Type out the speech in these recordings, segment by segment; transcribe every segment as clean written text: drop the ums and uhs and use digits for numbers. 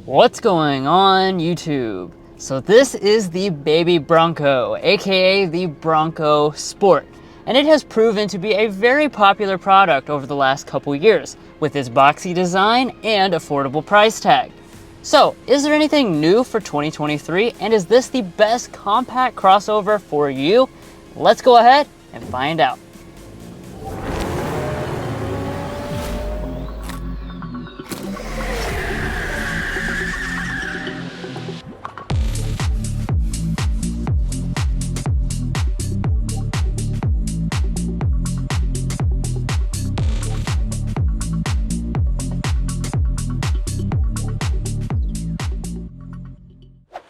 What's going on YouTube? So this is the baby Bronco, aka the Bronco Sport, and it has proven to be a very popular product over the last couple years with its boxy design and affordable price tag. So is there anything new for 2023, and is this the best compact crossover for you? Let's go ahead and find out.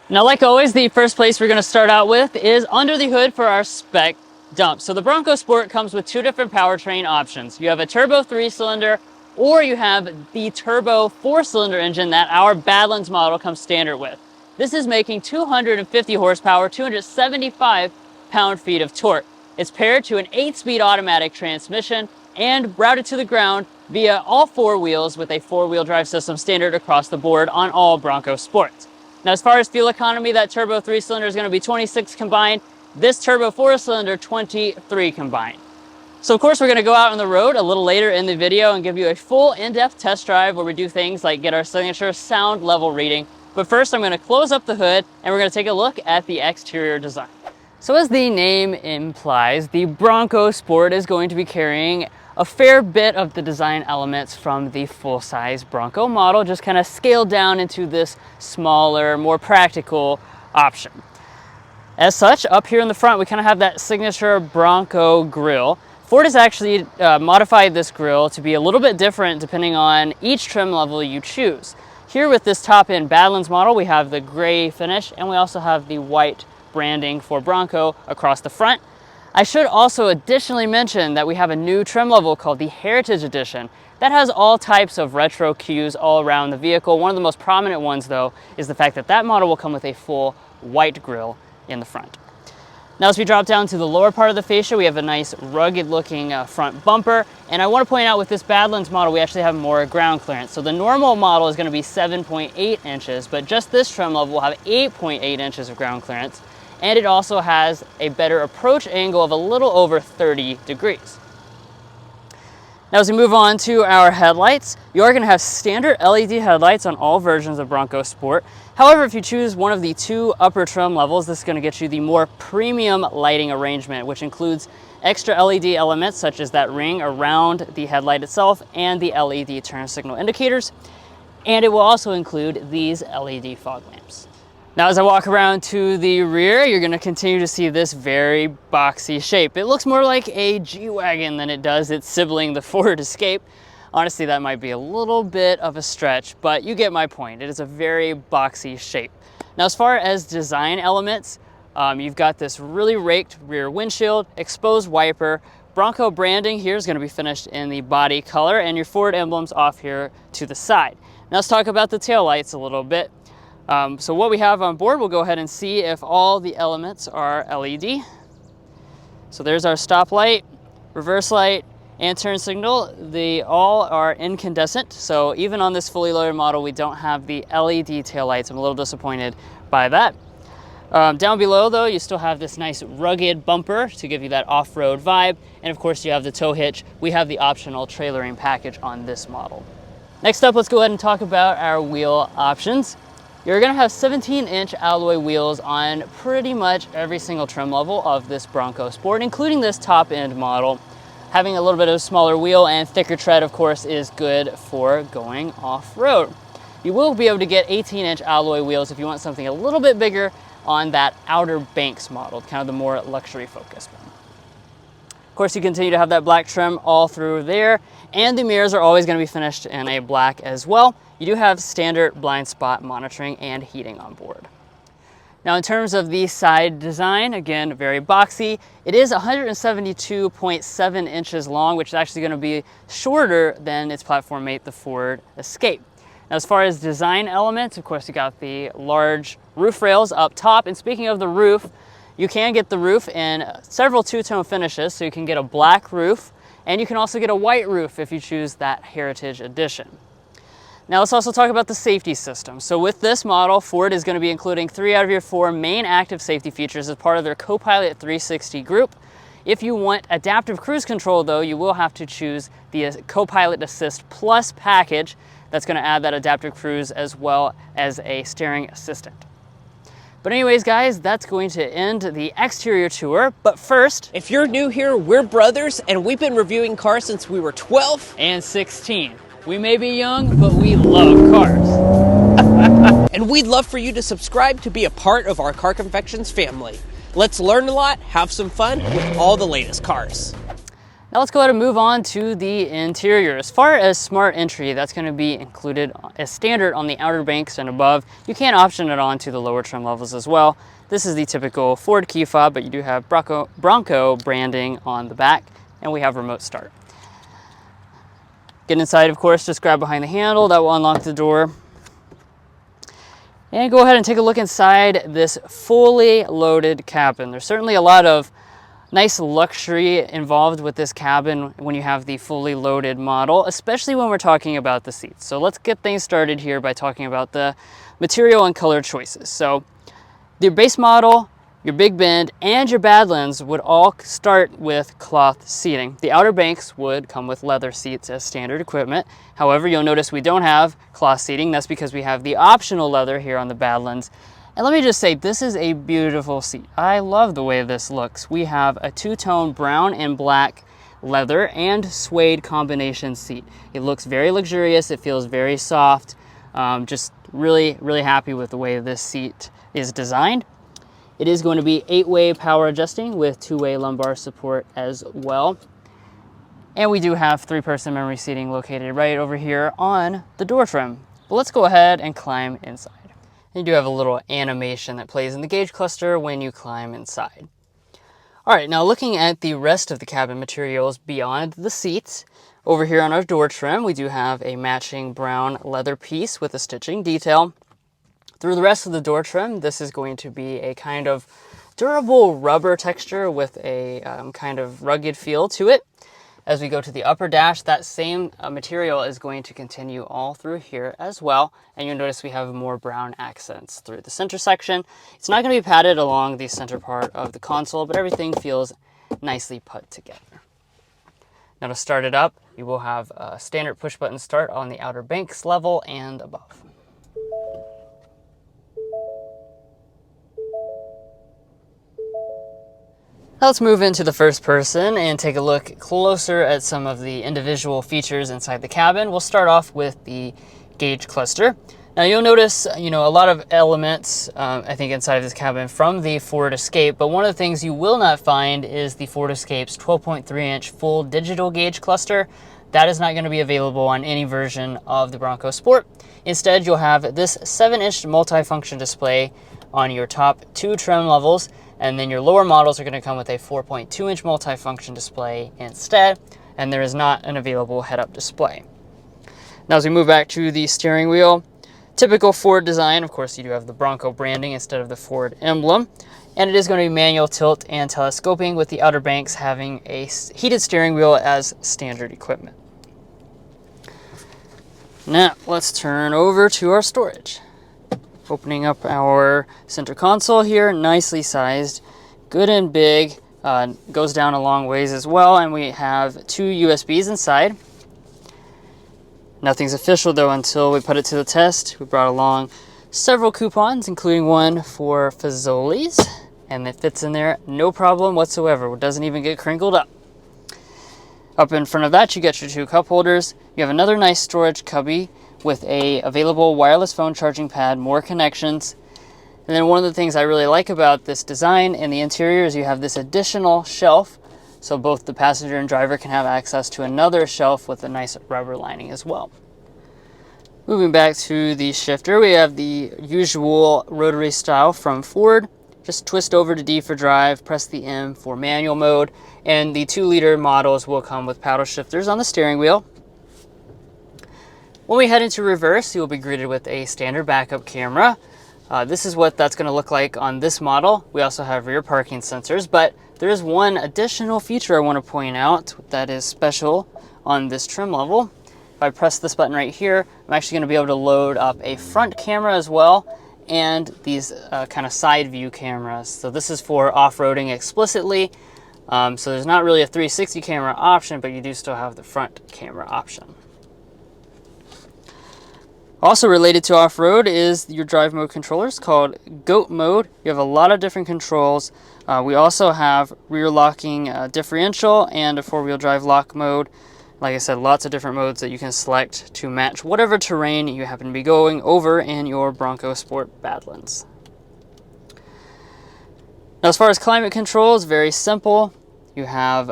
Now, like always, the first place we're going to start out with is under the hood for our spec dump. So the Bronco Sport comes with two different powertrain options. You have a turbo 3-cylinder, or you have the turbo 4-cylinder engine that our Badlands model comes standard with. This is making 250 horsepower, 275 pound-feet of torque. It's paired to an 8-speed automatic transmission and routed to the ground via all four wheels with a 4-wheel drive system standard across the board on all Bronco Sports. Now, as far as fuel economy, that turbo 3-cylinder is going to be 26 combined. This turbo 4-cylinder, 23 combined. So, of course, we're going to go out on the road a little later in the video and give you a full in-depth test drive where we do things like get our signature sound level reading. But first, I'm going to close up the hood and we're going to take a look at the exterior design. So, as the name implies, the Bronco Sport is going to be carrying a fair bit of the design elements from the full-size Bronco model, just kind of scaled down into this smaller, more practical option. As such, up here in the front, we kind of have that signature Bronco grille. Ford has actually modified this grille to be a little bit different depending on each trim level you choose. Here with this top-end Badlands model, we have the gray finish, and we also have the white branding for Bronco across the front. I should also additionally mention that we have a new trim level called the Heritage Edition that has all types of retro cues all around the vehicle. One of the most prominent ones, though, is the fact that that model will come with a full white grille in the front. Now, as we drop down to the lower part of the fascia, we have a nice rugged looking front bumper. And I want to point out with this Badlands model, we actually have more ground clearance. So the normal model is going to be 7.8 inches, but just this trim level will have 8.8 inches of ground clearance. And it also has a better approach angle of a little over 30 degrees. Now, as we move on to our headlights, you are going to have standard LED headlights on all versions of Bronco Sport. However, if you choose one of the two upper trim levels, this is going to get you the more premium lighting arrangement, which includes extra LED elements such as that ring around the headlight itself and the LED turn signal indicators. And it will also include these LED fog lamps. Now, as I walk around to the rear, you're going to continue to see this very boxy shape. It looks more like a G-Wagon than it does its sibling, the Ford Escape. Honestly, that might be a little bit of a stretch, but you get my point. It is a very boxy shape. Now, as far as design elements, you've got this really raked rear windshield, exposed wiper, Bronco branding here is going to be finished in the body color, and your Ford emblems off here to the side. Now, let's talk about the taillights a little bit. So what we have on board, we'll go ahead and see if all the elements are LED. So there's our stoplight, reverse light, and turn signal. They all are incandescent. So even on this fully loaded model, we don't have the LED taillights. I'm a little disappointed by that. Down below, though, you still have this nice rugged bumper to give you that off-road vibe. And of course, you have the tow hitch. We have the optional trailering package on this model. Next up, let's go ahead and talk about our wheel options. You're going to have 17-inch alloy wheels on pretty much every single trim level of this Bronco Sport, including this top-end model. Having a little bit of a smaller wheel and thicker tread, of course, is good for going off-road. You will be able to get 18-inch alloy wheels if you want something a little bit bigger on that Outer Banks model, kind of the more luxury-focused one. Of course, you continue to have that black trim all through there, and the mirrors are always going to be finished in a black as well. You do have standard blind spot monitoring and heating on board. Now, in terms of the side design, again, very boxy. It is 172.7 inches long, which is actually going to be shorter than its platform mate, the Ford Escape. Now, as far as design elements, of course, you got the large roof rails up top. And speaking of the roof, you can get the roof in several two-tone finishes. So you can get a black roof, and you can also get a white roof if you choose that Heritage Edition. Now let's also talk about the safety system. So with this model, Ford is going to be including 3 out of your 4 main active safety features as part of their Co-Pilot 360 group. If you want adaptive cruise control though, you will have to choose the Co-Pilot Assist Plus package. That's going to add that adaptive cruise as well as a steering assistant. But anyways, guys, that's going to end the exterior tour. But first, if you're new here, we're brothers and we've been reviewing cars since we were 12 and 16. We may be young, but we love cars. And we'd love for you to subscribe to be a part of our Car Confections family. Let's learn a lot, have some fun with all the latest cars. Now let's go ahead and move on to the interior. As far as smart entry, that's going to be included as standard on the outer banks and above. You can option it on to the lower trim levels as well. This is the typical Ford key fob, but you do have Bronco branding on the back, and we have remote start. Get inside, of course, just grab behind the handle. That will unlock the door. And go ahead and take a look inside this fully loaded cabin. There's certainly a lot of nice luxury involved with this cabin when you have the fully loaded model, especially when we're talking about the seats. So let's get things started here by talking about the material and color choices. So the base model, your Big Bend, and your Badlands would all start with cloth seating. The outer banks would come with leather seats as standard equipment. However, you'll notice we don't have cloth seating. That's because we have the optional leather here on the Badlands. And let me just say, this is a beautiful seat. I love the way this looks. We have a two-tone brown and black leather and suede combination seat. It looks very luxurious. It feels very soft. Just really, really happy with the way this seat is designed. It is going to be 8-way power adjusting with 2-way lumbar support as well. And we do have 3-person memory seating located right over here on the door trim. But let's go ahead and climb inside. You do have a little animation that plays in the gauge cluster when you climb inside. All right, now looking at the rest of the cabin materials beyond the seats, over here on our door trim, we do have a matching brown leather piece with a stitching detail. Through the rest of the door trim, this is going to be a kind of durable rubber texture with a kind of rugged feel to it. As we go to the upper dash, that same material is going to continue all through here as well. And you'll notice we have more brown accents through the center section. It's not going to be padded along the center part of the console, but everything feels nicely put together. Now to start it up, you will have a standard push button start on the outer banks level and above. Now let's move into the first person and take a look closer at some of the individual features inside the cabin. We'll start off with the gauge cluster. Now you'll notice, a lot of elements, I think, inside of this cabin from the Ford Escape, but one of the things you will not find is the Ford Escape's 12.3-inch full digital gauge cluster. That is not going to be available on any version of the Bronco Sport. Instead, you'll have this 7-inch multifunction display on your top 2 trim levels, and then your lower models are going to come with a 4.2-inch multifunction display instead, and there is not an available head-up display. Now as we move back to the steering wheel, typical Ford design, of course you do have the Bronco branding instead of the Ford emblem, and it is going to be manual tilt and telescoping with the outer banks having a heated steering wheel as standard equipment. Now let's turn over to our storage. Opening up our center console here, nicely sized, good and big, goes down a long ways as well, and we have 2 USBs inside. Nothing's official though until we put it to the test. We brought along several coupons, including one for Fazoli's, and it fits in there no problem whatsoever. It doesn't even get crinkled up. Up in front of that, you get your 2 cup holders. You have another nice storage cubby with a available wireless phone charging pad, more connections. And then one of the things I really like about this design in the interior is you have this additional shelf, so both the passenger and driver can have access to another shelf with a nice rubber lining as well. Moving back to the shifter, we have the usual rotary style from Ford. Just twist over to D for drive, press the M for manual mode, and the 2-liter models will come with paddle shifters on the steering wheel. When we head into reverse, you'll be greeted with a standard backup camera. This is what that's going to look like on this model. We also have rear parking sensors, but there is one additional feature I want to point out that is special on this trim level. If I press this button right here, I'm actually going to be able to load up a front camera as well, and these kind of side view cameras. So this is for off-roading explicitly. So there's not really a 360 camera option, but you do still have the front camera option. Also related to off-road is your drive mode controllers called GOAT mode. You have a lot of different controls. We also have rear locking differential and a four-wheel drive lock mode. Like I said, lots of different modes that you can select to match whatever terrain you happen to be going over in your Bronco Sport Badlands. Now, as far as climate control, it's very simple. You have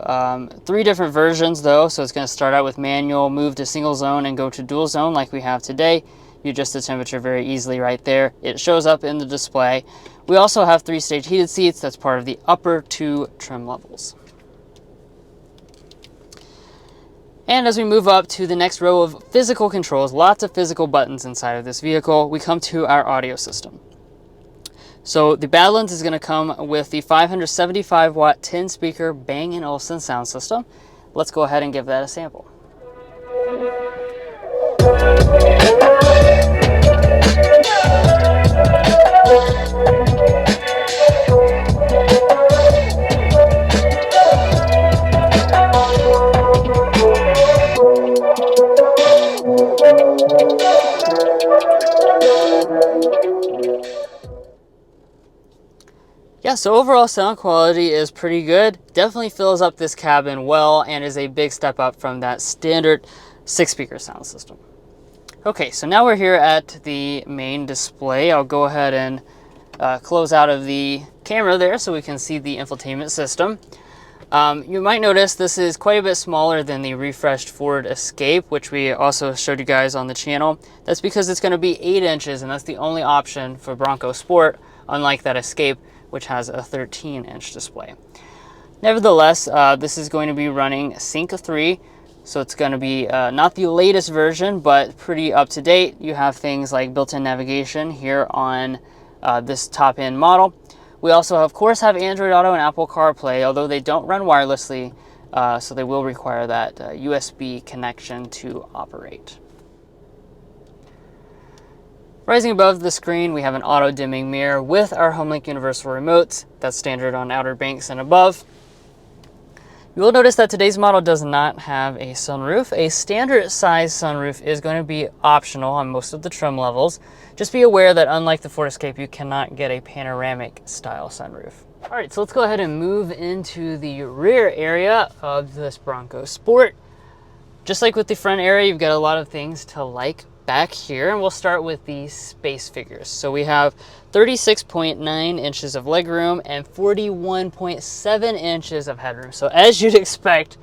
3 different versions though, so it's going to start out with manual, move to single zone, and go to dual zone like we have today. You adjust the temperature very easily right there. It shows up in the display. We also have 3-stage heated seats. That's part of the upper 2 trim levels. And as we move up to the next row of physical controls, lots of physical buttons inside of this vehicle, we come to our audio system. So the Badlands is going to come with the 575 watt 10 speaker Bang & Olufsen sound system. Let's go ahead and give that a sample. Yeah, so overall sound quality is pretty good. Definitely fills up this cabin well and is a big step up from that standard 6-speaker sound system. Okay, so now we're here at the main display. I'll go ahead and close out of the camera there so we can see the infotainment system. You might notice this is quite a bit smaller than the refreshed Ford Escape, which we also showed you guys on the channel. That's because it's going to be 8 inches, and that's the only option for Bronco Sport, unlike that Escape, which has a 13-inch display. Nevertheless, this is going to be running Sync 3, so it's going to be not the latest version, but pretty up-to-date. You have things like built-in navigation here on this top-end model. We also, of course, have Android Auto and Apple CarPlay, although they don't run wirelessly, so they will require that USB connection to operate. Rising above the screen, we have an auto-dimming mirror with our HomeLink universal remotes. That's standard on Outer Banks and above. You will notice that today's model does not have a sunroof. A standard size sunroof is going to be optional on most of the trim levels. Just be aware that unlike the Ford Escape, you cannot get a panoramic style sunroof. All right, so let's go ahead and move into the rear area of this Bronco Sport. Just like with the front area, you've got a lot of things to like back here, and we'll start with the space figures. So we have 36.9 inches of legroom and 41.7 inches of headroom. So as you'd expect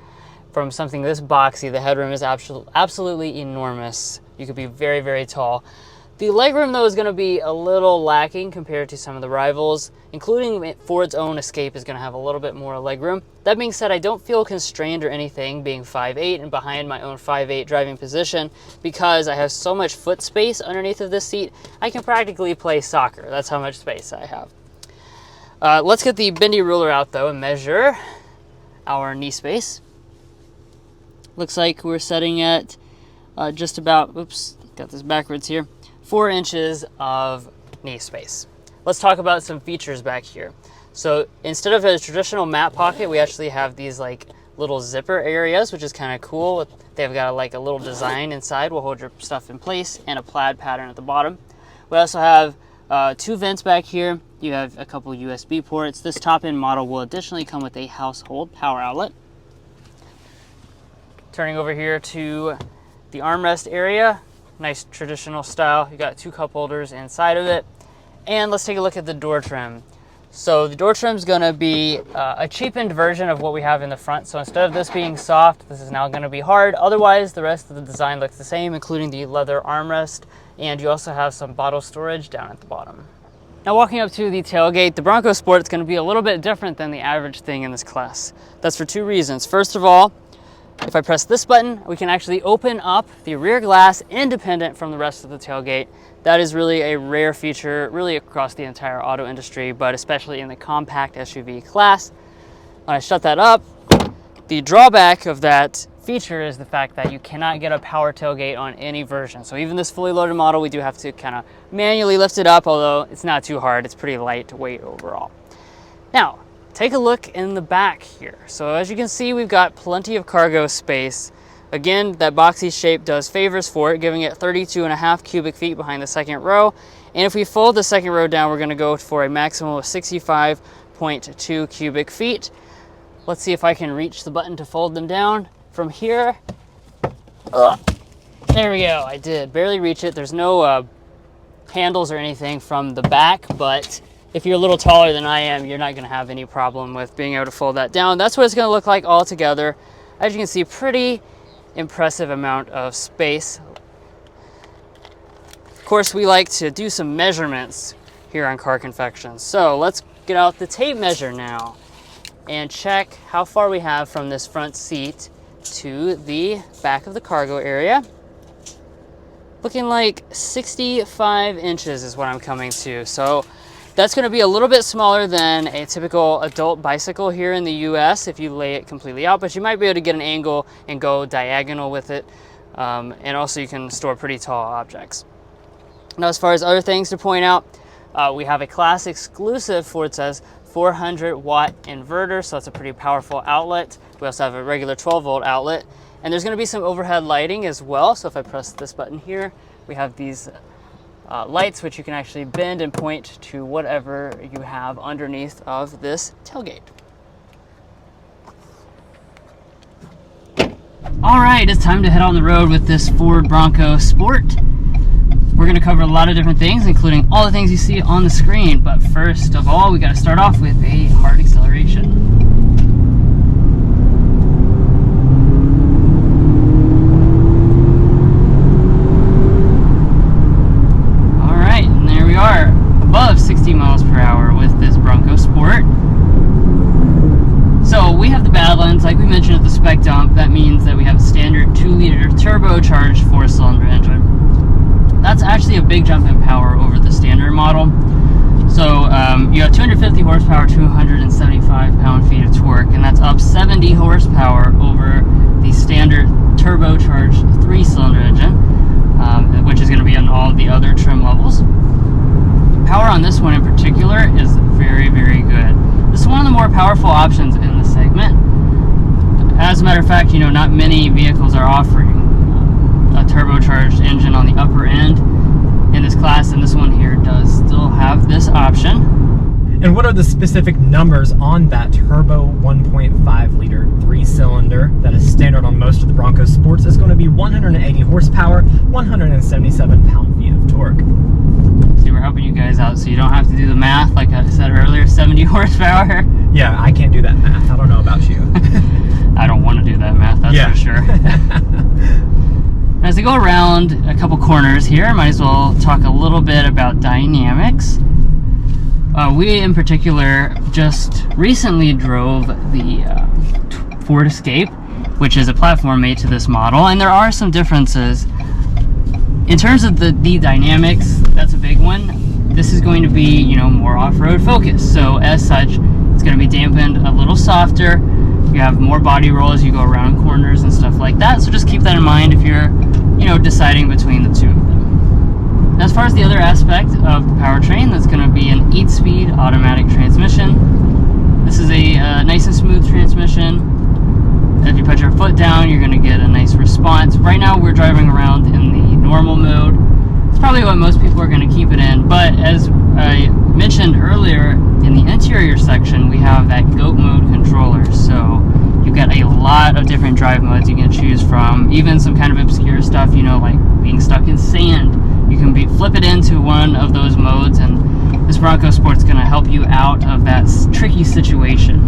from something this boxy, the headroom is absolutely enormous. You could be very, very tall. The legroom, though, is going to be a little lacking compared to some of the rivals, including Ford's own Escape is going to have a little bit more legroom. That being said, I don't feel constrained or anything being 5'8" and behind my own 5'8" driving position because I have so much foot space underneath of this seat, I can practically play soccer. That's how much space I have. Let's get the bendy ruler out, though, and measure our knee space. Looks like we're setting at just about, oops, got this backwards here, 4 inches of knee space. Let's talk about some features back here. So instead of a traditional mat pocket, we actually have these like little zipper areas, which is kind of cool. They've got like a little design inside, will hold your stuff in place, and a plaid pattern at the bottom. We also have 2 vents back here. You have a couple USB ports. This top-end model will additionally come with a household power outlet. Turning over here to the armrest area, nice traditional style. You got 2 cup holders inside of it. And let's take a look at the door trim. So the door trim is going to be a cheapened version of what we have in the front. So instead of this being soft, this is now going to be hard. Otherwise, the rest of the design looks the same, including the leather armrest. And you also have some bottle storage down at the bottom. Now walking up to the tailgate, the Bronco Sport is going to be a little bit different than the average thing in this class. That's for 2 reasons. First of all, if I press this button, we can actually open up the rear glass independent from the rest of the tailgate. That is really a rare feature, really across the entire auto industry, but especially in the compact SUV class. When I shut that up, the drawback of that feature is the fact that you cannot get a power tailgate on any version. So even this fully loaded model, we do have to kind of manually lift it up, although it's not too hard. It's pretty lightweight overall. Now, take a look in the back here. So as you can see, we've got plenty of cargo space. Again, that boxy shape does favors for it, giving it 32.5 cubic feet behind the second row. And if we fold the second row down, we're going to go for a maximum of 65.2 cubic feet. Let's see if I can reach the button to fold them down from here. There we go, I did barely reach it. There's no handles or anything from the back, but if you're a little taller than I am, you're not going to have any problem with being able to fold that down. That's what it's going to look like all together. As you can see, pretty impressive amount of space. Of course, we like to do some measurements here on Car Confections. So let's get out the tape measure now and check how far we have from this front seat to the back of the cargo area. Looking like 65 inches is what I'm coming to. So that's going to be a little bit smaller than a typical adult bicycle here in the US if you lay it completely out, but you might be able to get an angle and go diagonal with it. And also you can store pretty tall objects. Now, as far as other things to point out, we have a class exclusive Ford says 400 watt inverter, so that's a pretty powerful outlet. We also have a regular 12 volt outlet, and there's going to be some overhead lighting as well. So if I press this button here, we have these lights which you can actually bend and point to whatever you have underneath of this tailgate. All right, it's time to head on the road with this Ford Bronco Sport. We're going to cover a lot of different things, including all the things you see on the screen. But first of all, we got to start off with a hard acceleration. All right, and there we are, above 60 miles per hour with this Bronco Sport. So we have the Badlands, like we mentioned at the spec dump. That means that we have a standard 2-liter turbocharged 4-cylinder engine. That's actually a big jump in power over the standard model. So you have 250 horsepower, 275 pound-feet of torque, and that's up 70 horsepower over the standard turbocharged 3-cylinder engine, which is going to be on all the other trim levels. Power on this one in particular is very, very good. This is one of the more powerful options in the segment. As a matter of fact, not many vehicles are offering a turbocharged engine on the upper end in this class, and this one here does still have this option. And what are the specific numbers on that turbo 1.5 liter 3-cylinder that is standard on most of the Bronco Sports? It's going to be 180 horsepower, 177 pound-feet of torque. See, we're helping you guys out so you don't have to do the math. Like I said earlier, 70 horsepower. Yeah, I can't do that math. I don't know about you. I don't want to do that math, that's for sure. As we go around a couple corners here, I might as well talk a little bit about dynamics. We in particular just recently drove the Ford Escape, which is a platform made to this model, and there are some differences. In terms of the dynamics, that's a big one. This is going to be, more off-road focused, so as such, it's going to be dampened a little softer. You have more body roll as you go around corners and stuff like that, so just keep that in mind if you're, deciding between the two of them. As far as the other aspect of the powertrain, that's going to be an 8-speed automatic transmission. This is a nice and smooth transmission. If you put your foot down, you're going to get a nice response. Right now, we're driving around in the normal mode. It's probably what most people are going to keep it in, but as I mentioned earlier, in the interior section, we have that GOAT mode controller. So you've got a lot of different drive modes you can choose from, even some kind of obscure stuff, like being stuck in sand. You can flip it into one of those modes, and this Bronco Sport's going to help you out of that tricky situation.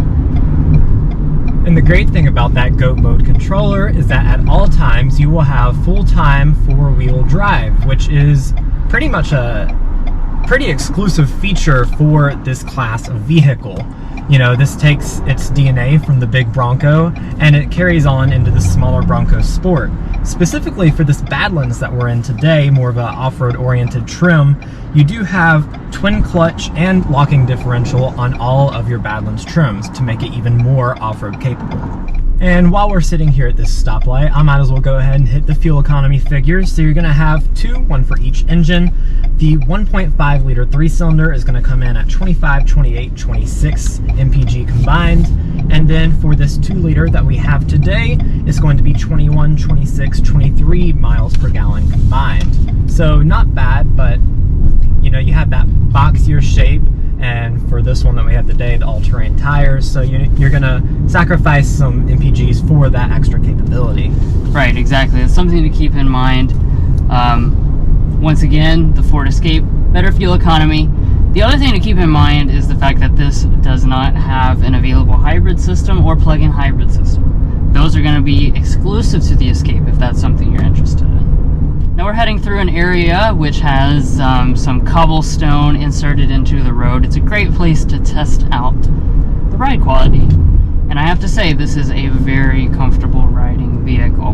And the great thing about that GOAT mode controller is that at all times you will have full-time 4-wheel drive, which is pretty much a pretty exclusive feature for this class of vehicle. This takes its DNA from the big Bronco and it carries on into the smaller Bronco Sport. Specifically for this Badlands that we're in today, more of an off-road oriented trim, you do have twin clutch and locking differential on all of your Badlands trims to make it even more off-road capable. And while we're sitting here at this stoplight, I might as well go ahead and hit the fuel economy figures. So you're gonna have two, one for each engine. The 1.5 liter 3-cylinder is gonna come in at 25, 28, 26 mpg combined. And then for this 2 liter that we have today, it's going to be 21, 26, 23 miles per gallon combined. So not bad, but you know, you have that boxier shape. And for this one that we have today, the all-terrain tires, so you're gonna sacrifice some MPGs for that extra capability. Right, exactly. It's something to keep in mind. Once again, the Ford Escape, better fuel economy. The other thing to keep in mind is the fact that this does not have an available hybrid system or plug-in hybrid system. Those are going to be exclusive to the Escape if that's something you're interested in. Now we're heading through an area which has some cobblestone inserted into the road. It's a great place to test out the ride quality. And I have to say, this is a very comfortable riding vehicle.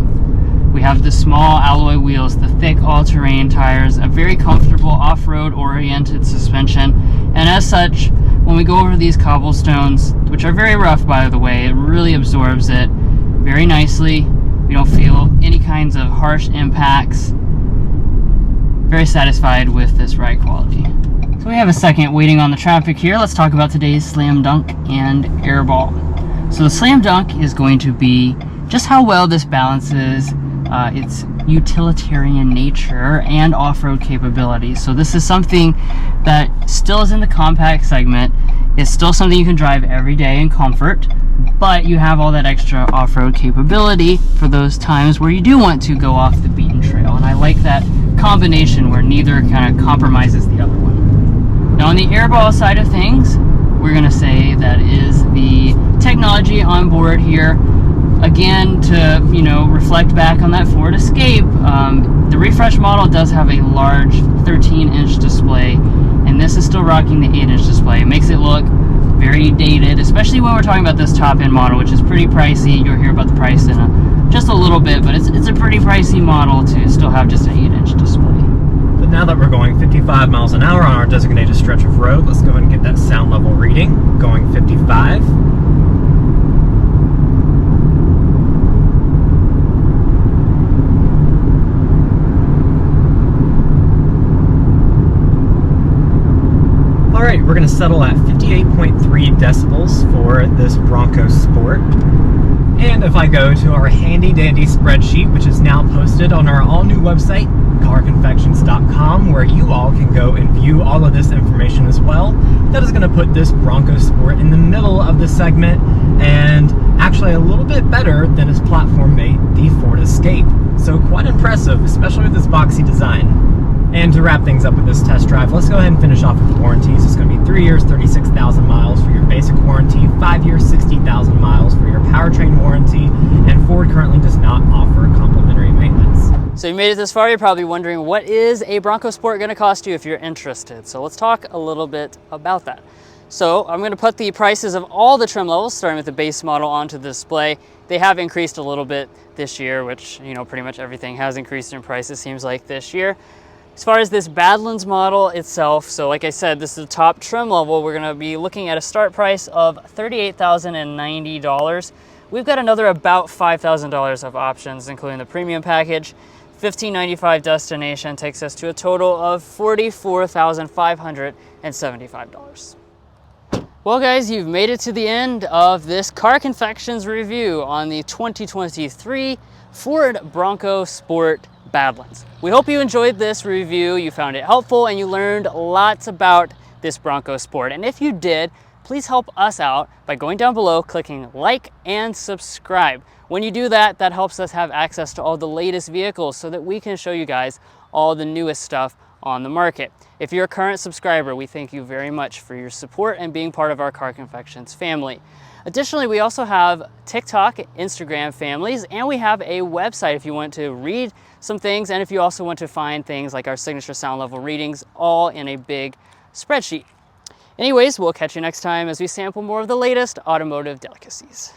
We have the small alloy wheels, the thick all-terrain tires, a very comfortable off-road oriented suspension. And as such, when we go over these cobblestones, which are very rough by the way, it really absorbs it very nicely. We don't feel any kinds of harsh impacts. Very satisfied with this ride quality. So we have a second waiting on the traffic here. Let's talk about today's Slam Dunk and Airball. So the Slam Dunk is going to be just how well this balances its utilitarian nature and off-road capabilities. So this is something that still is in the compact segment. It's still something you can drive every day in comfort, but you have all that extra off-road capability for those times where you do want to go off the beaten trail. And I like that combination where neither kind of compromises the other one. Now on the Airball side of things, we're going to say that is the technology on board here. Again, to reflect back on that Ford Escape, the refresh model does have a large 13-inch display, and this is still rocking the 8-inch display. It makes it look very dated, especially when we're talking about this top-end model, which is pretty pricey. You'll hear about the price in just a little bit, but it's a pretty pricey model to still have just an 8-inch display. But now that we're going 55 miles an hour on our designated stretch of road, let's go ahead and get that sound level reading. Going 55. Alright, we're going to settle at 58.3 decibels for this Bronco Sport. And if I go to our handy dandy spreadsheet, which is now posted on our all new website, carconfections.com, where you all can go and view all of this information as well, that is going to put this Bronco Sport in the middle of the segment, and actually a little bit better than its platform mate, the Ford Escape. So quite impressive, especially with this boxy design. And to wrap things up with this test drive, let's go ahead and finish off with the warranties. It's going to be 3 years, 36,000 miles for your basic warranty, 5 years, 60,000 miles for your powertrain warranty, and Ford currently does not offer complimentary maintenance. So you made it this far, you're probably wondering, what is a Bronco Sport going to cost you if you're interested? So let's talk a little bit about that. So I'm going to put the prices of all the trim levels, starting with the base model, onto the display. They have increased a little bit this year, which, pretty much everything has increased in price, it seems like, this year. As far as this Badlands model itself, so like I said, this is the top trim level. We're going to be looking at a start price of $38,090. We've got another about $5,000 of options, including the premium package. $1,595 destination takes us to a total of $44,575. Well guys, you've made it to the end of this Car Confections review on the 2023 Ford Bronco Sport Badlands. We hope you enjoyed this review, you found it helpful, and you learned lots about this Bronco Sport. And if you did, please help us out by going down below, clicking like and subscribe. When you do that, that helps us have access to all the latest vehicles so that we can show you guys all the newest stuff on the market. If you're a current subscriber, we thank you very much for your support and being part of our Car Confections family. Additionally, we also have TikTok, Instagram families, and we have a website if you want to read some things, and if you also want to find things like our signature sound level readings all in a big spreadsheet. Anyways, we'll catch you next time as we sample more of the latest automotive delicacies.